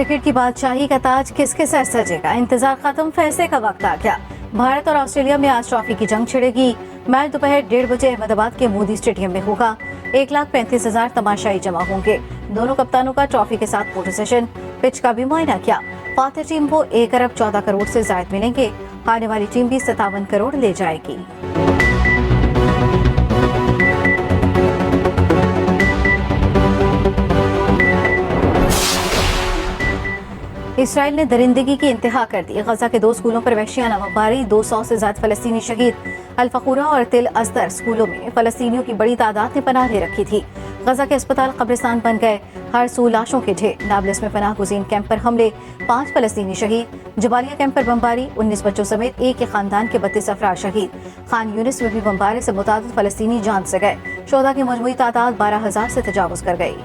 Cricket की बादशाही का ताज किसके सर सजेगा? इंतजार खत्म, फैसले का वक्त आ गया। भारत और ऑस्ट्रेलिया में आज ट्रॉफी की जंग छिड़ेगी। मैच दोपहर 1:30 बजे अहमदाबाद के मोदी स्टेडियम में होगा। 1,35,000 तमाशाई जमा होंगे। दोनों कप्तानों का ट्रॉफी के साथ फोटो सेशन, पिच का भी मुआयना किया। फातेह टीम को 1 अरब 14 करोड़ से ज्यादा मिलेंगे। हारने वाली टीम भी 57 करोड़ ले जाएगी। इसराइल ने दरिंदगी की इंतहा कर दी। गजा के 2 स्कूलों पर वहशियाना बमबारी, 200 से ज्यादा फलस्तीनी शहीद। अल-फखूरा और तिल अज़दर स्कूलों में फलस्तीनियों की बड़ी तादाद ने पनाह ले रखी थी। गजा के अस्पताल कब्रिस्तान बन गए, हर सू लाशों के ढेर। नाबलिस में पनाह गुज़ीन कैंप पर हमले, 5 फलस्तीनी शहीद। जबालिया कैंप पर बमबारी, 19 बच्चों समेत एक ही खानदान के 32 अफराद शहीद। खान यूनिस में भी बमबारी से मुतादिद फलस्तीनी जान से गए। शोधा की मजमूई तादाद 12,000 से तजावुज कर गई।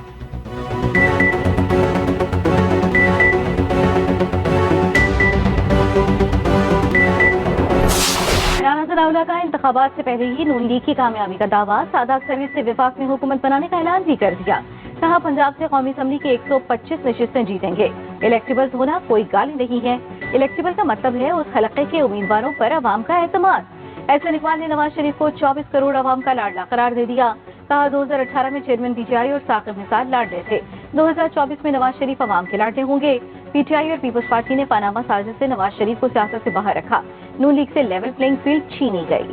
सनाउल्लाह का इंतखाबात से पहले ही नून लीग की कामयाबी का दावा। सादात सर्विस से विफाक में हुकूमत बनाने का ऐलान भी कर दिया। कहा पंजाब से कौमी असम्बली की 125 नशिस्तें जीतेंगे। इलेक्टेबल्स होना कोई गाली नहीं है। इलेक्टेबल का मतलब है उस हलके के उम्मीदवारों पर अवाम का एतमाद। एहसन इकबाल ने नवाज शरीफ को 24 करोड़ अवाम का लाडला करार दे दिया। कहा 2018 में चेयरमैन पीटीआई और साकिब निसार लाडले थे। 2024 में नवाज शरीफ अवाम के लाडले होंगे। पीटीआई और पीपल्स पार्टी ने पनामा साजिश से नवाज शरीफ को सियासत से बाहर रखा। नून लीग से लेवल प्लेइंग फील्ड छीनी गई।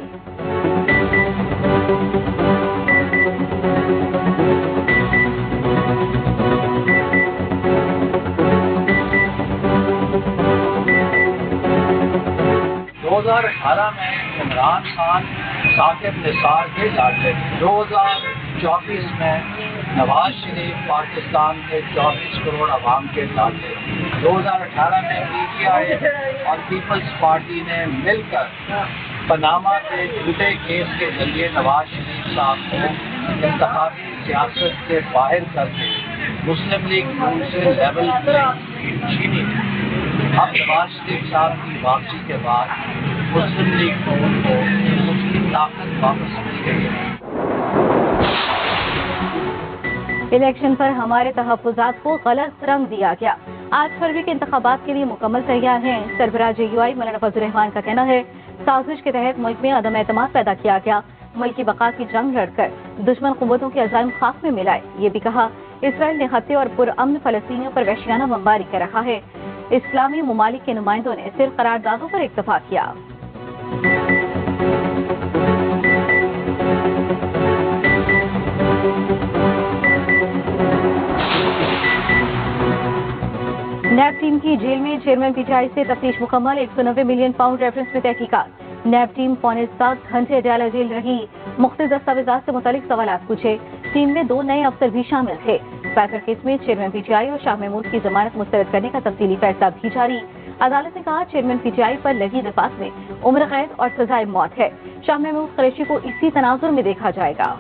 में इमरान खान साकिब निसार के लाडले, 2024 में नवाज शरीफ पाकिस्तान के 24 करोड़ अवाम के लाडले। 2018 में पीटीआई और पीपल्स पार्टी ने मिलकर पनामा के झूठे केस के जरिए नवाज शरीफ साहब को इंतखाबी सियासत से बाहर करके मुस्लिम लीग नून से लेवल प्लेइंग छीनी। अब नवाज शरीफ साहब की वापसी के बाद मुस्लिम लीग नून को उसकी ताकत वापस मिल गई है। इलेक्शन पर हमारे तहफ्फुज़ात को गलत रंग दिया गया। आज फरवरी के इंतखाबात के लिए मुकम्मल तैयार हैं। सरबराह JUI मौलाना फजल रहमान का कहना है साजिश के तहत मुल्क में अदम एतमाद पैदा किया गया। मुल्क की बका की जंग लड़कर दुश्मन कुव्वतों के अज़ाइम खाक में मिलाए। ये भी कहा इसराइल ने हत्या और पुरअमन फलस्तीनियों पर वहशियाना बमबारी कर रहा है। इस्लामी ममालिक के नुमाइंदों ने सिर्फ करारदादों पर इत्तफाक किया। नैब टीम की जेल में चेयरमैन पीटीआई से तफ्तीश मुकम्मल। 190 मिलियन पाउंड रेफरेंस में तहकीकात। नैब टीम 6.25 घंटे अडयाला जेल रही। मुख्तलिफ दस्तावेजात से मुतालिक सवालात पूछे। टीम में 2 नए अफसर भी शामिल थे। पैकर केस में चेयरमैन पीटीआई और शाह महमूद की जमानत मुस्तरद करने का तफसीली फैसला भी जारी। अदालत ने कहा चेयरमैन पीटीआई पर लगी दरख्वास्त में उम्र कैद और सजाए मौत है। शाह महमूद कुरैशी को इसी तनाजुर में देखा जाएगा।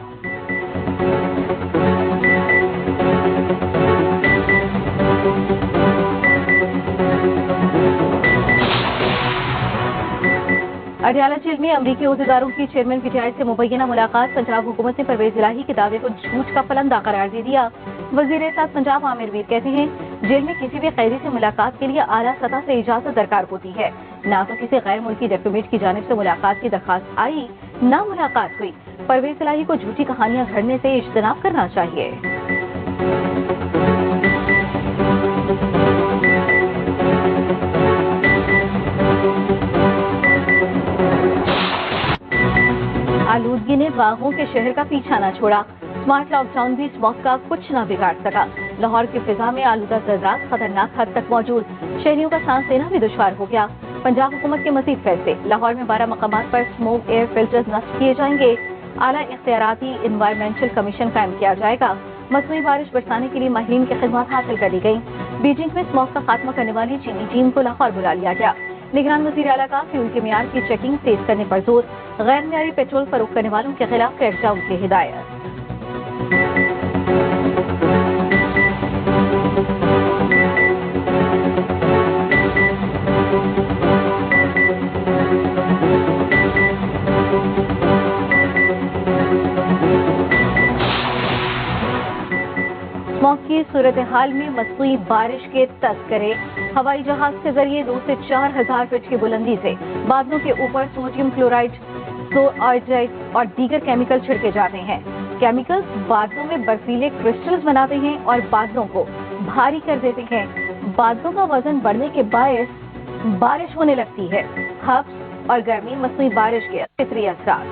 अडयाला जेल में अमरीकी ओहदेदारों की चेयरमैन पीटीआई से मुबैना मुलाकात। पंजाब हुकूमत ने परवेज इलाही के दावे को झूठ का फलंदा करार दे दिया। वजीर साथ पंजाब आमिर मीर कहते हैं जेल में किसी भी कैदी से मुलाकात के लिए आला सतह से इजाजत दरकार होती है। ना तो किसी गैर मुल्की डिप्लोमेट की जानिब से मुलाकात की दरखास्त आई, ना मुलाकात हुई। परवेज इलाही को झूठी कहानियां घड़ने से इज्तनाब करना चाहिए। आलूदगी ने बागों के शहर का पीछा न छोड़ा। स्मार्ट लॉकडाउन भी स्मॉग का कुछ न बिगाड़ सका। लाहौर की फिजा में आलूदा जर्रात खतरनाक हद तक मौजूद। शहरियों का सांस लेना भी दुश्वार हो गया। पंजाब हुकूमत के मजीद फैसले। लाहौर में 12 मकामात पर स्मोक एयर फिल्टर्स नस्ब किए जाएंगे। आला इख्तियाराती इन्वायरमेंटल कमीशन कायम किया जाएगा। मसनूई बारिश बरसाने के लिए माहिरीन की खिदमत हासिल कर ली गई। बीजिंग में स्मोक का खात्मा करने वाली चीनी टीम को लाहौर बुला लिया गया। निगरान वज़ीर आला का फ्यूल के मियार की चेकिंग तेज करने पर जोर। गैर मियारी पेट्रोल फरोख्त करने वालों के खिलाफ क्रैकडाउन की हिदायत। स्मॉग की की सूरत हाल में मसनूई बारिश के तस्करे हवाई जहाज के जरिए 2 से 4 हजार फीट की बुलंदी से बादलों के ऊपर सोडियम क्लोराइड, फ्लोराइड और दीगर केमिकल छिड़के जाते हैं। केमिकल्स बादलों में बर्फीले क्रिस्टल्स बनाते हैं और बादलों को भारी कर देते हैं। बादलों का वजन बढ़ने के बायस बारिश होने लगती है। हब्स और गर्मी मसनूई बारिश के फितरी असरात।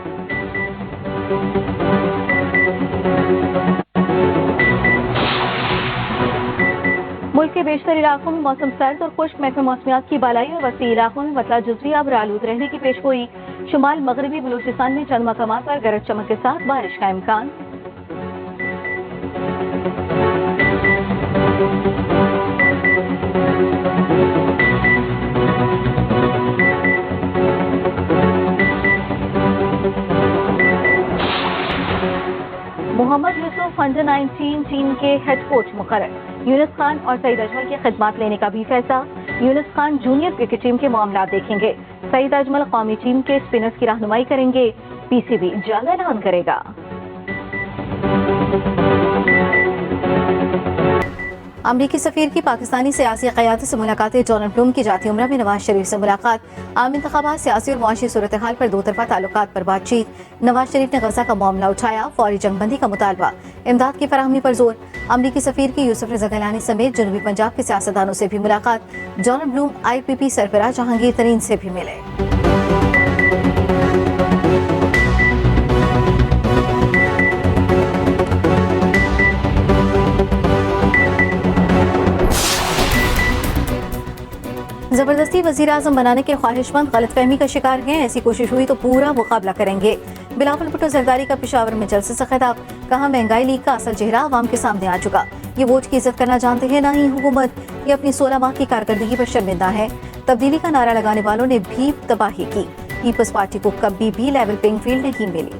मुल्क के बेशतर इलाकों में मौसम सर्द और खुश्क महकमा मौसमियात की बालाई और वसी इलाकों में मतला जुज़वी आबर आलूद रहने की पेशगोई। शुमाल मगरबी बलूचिस्तान में चंद मकामात पर गरज चमक के साथ बारिश का इम्कान। मोहम्मद यूसुफ अंडर 19 टीम के हेड कोच मुकर्रर। यूनुस खान और सईद अजमल की खिदमत लेने का भी फैसला। Yunus Khan junior cricket team के मामला देखेंगे। सईद अजमल कौमी टीम के स्पिनर्स की रहनुमाई करेंगे। पीसीबी जल्द ऐलान करेगा। अमरीकी सफीर की पाकिस्तानी सियासी क़यादत से मुलाकातें। डोनाल्ड ट्रंप की जाती उम्रा में नवाज शरीफ से मुलाकात। आम इंतखाबात, सियासी और मुआशी सूरत हाल पर दो तरफा ताल्लुकात पर बातचीत। नवाज शरीफ ने गजा का मामला उठाया। फौरी जंगबंदी का मुतालबा। इमदाद की फराहमी पर जोर। अमरीकी सफीर की यूसुफ रज़ा गिलानी समेत जनूबी पंजाब के सियासतदानों से भी मुलाकात। डोनाल्ड ब्लूम IPP सरबराह जहांगीर तरीन से भी मिले। जबरदस्ती वजीर आजम बनाने के ख्वाहिशमंद गलतफहमी का शिकार हैं। ऐसी कोशिश हुई तो पूरा मुकाबला करेंगे। बिलावल भुट्टो जरदारी का पेशावर में जलसे से खिताब। कहा महंगाई लीग का असल चेहरा आवाम के सामने आ चुका। ये वोट की इज्जत करना जानते हैं ना ही हुकूमत। ये अपनी 16 माह की कारकर्दगी पर शर्मिंदा है। तब्दीली का नारा लगाने वालों ने भी तबाही की। पीपल्स पार्टी को कभी भी लेवल प्लेइंग फील्ड नहीं मिली।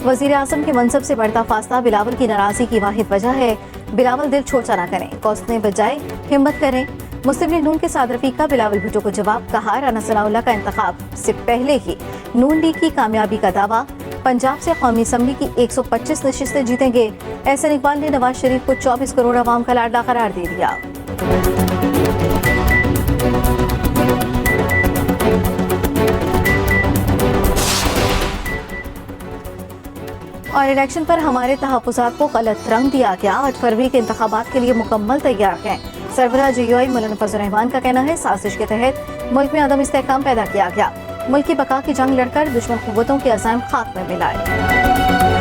वजीर आजम के मनसब से बढ़ता फासला बिलावल की नाराजगी की वाहिद वजह है। बिलावल दिल छोटा ना करें, कौसने बजाय हिम्मत करें। मुस्लिम लीग नून के सादर रफीक का बिलावल भुट्टो को जवाब। कहा राना सनाउल्लाह का इंतखाब से पहले ही नून लीग की कामयाबी का दावा। पंजाब से कौमी असम्बली की 125 नशिस्तें जीतेंगे। एहसन इकबाल ने नवाज शरीफ को 24 करोड़ आवाम का लाडला करार दे दिया। और इलेक्शन पर हमारे तहफ़्फ़ुज़ात को गलत रंग दिया गया। 8 फरवरी के इंतखाबात के लिए मुकम्मल तैयार हैं। सरबराह JUI मौलाना फजल रहमान का कहना है साजिश के तहत मुल्क में अदम इस्तेहकाम पैदा किया गया। मुल्क की बका की जंग लड़कर दुश्मन कुव्वतों के अज़ाइम खाक में मिलाए।